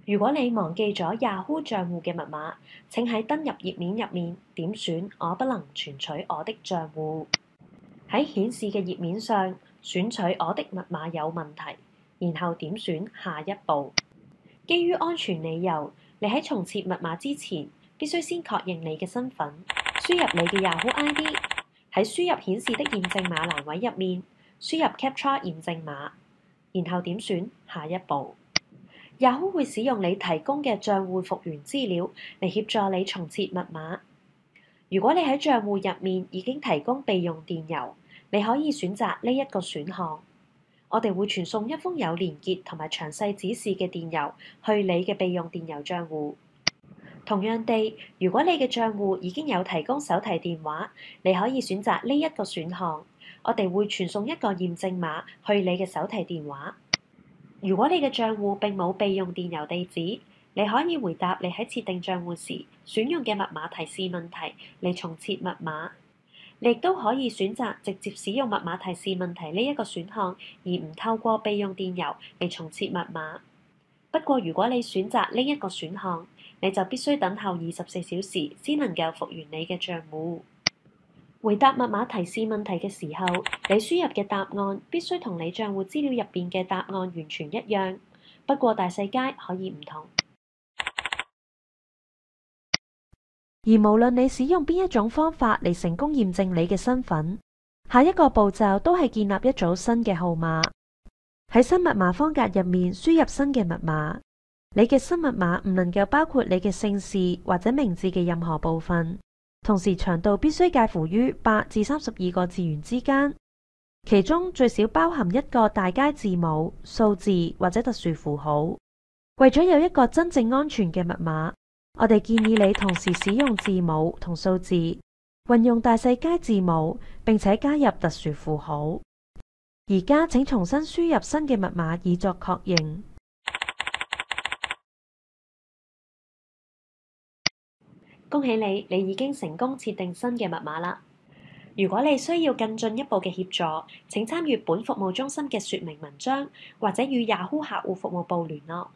如果你忘記咗 Yahoo 帳戶嘅密碼，請喺登入頁面入面點選我不能存取我的帳戶。喺顯示嘅頁面上選取我的密碼有問題，然後點選下一步。基於安全理由，你喺重設密碼之前，必須先確認你嘅身份，輸入你嘅 Yahoo ID， 喺輸入顯示的驗證碼欄位入面輸入 Captcha 驗證碼，然後點選下一步。Yahoo 會使用你提供嘅帳戶復原資料嚟協助你重設密碼。如果你喺帳戶入面已經提供備用電郵，你可以選擇呢一個選項。我哋會傳送一封有連結同埋詳細指示嘅電郵去你嘅備用電郵帳戶。同樣地，如果你嘅帳戶已經有提供手提電話，你可以選擇呢一個選項。我哋會傳送一個驗證碼去你嘅手提電話。如果你嘅帳戶並冇備用電郵地址，你可以回答你喺設定帳戶時選用嘅密碼提示問題嚟重設密碼。你亦都可以選擇直接使用密碼提示問題呢一個選項，而唔透過備用電郵嚟重設密碼。不過，如果你選擇呢一個選項，你就必須等候24小時先能夠復原你嘅帳戶。回答密碼提示問題嘅時候，你輸入嘅答案必須同你帳戶資料入邊嘅答案完全一樣，不過大細階可以唔同。而無論你使用邊一種方法嚟成功驗證你嘅身份，下一個步驟都係建立一組新嘅號碼。喺新密碼方格入面輸入新嘅密碼。你嘅新密碼唔能夠包括你嘅姓氏或者名字嘅任何部分。同時長度必須介乎於8至32個字元之間，其中最少包含一個大階字母、數字或者特殊符號。為咗有一個真正安全嘅密碼，我哋建議你同時使用字母同數字，運用大細階字母，並且加入特殊符號。而家請重新輸入新嘅密碼以作確認。恭喜你，你已經成功設定新嘅密碼啦！如果你需要更進一步嘅協助，請參閱本服務中心嘅說明文章，或者與 Yahoo 客戶服務部聯絡。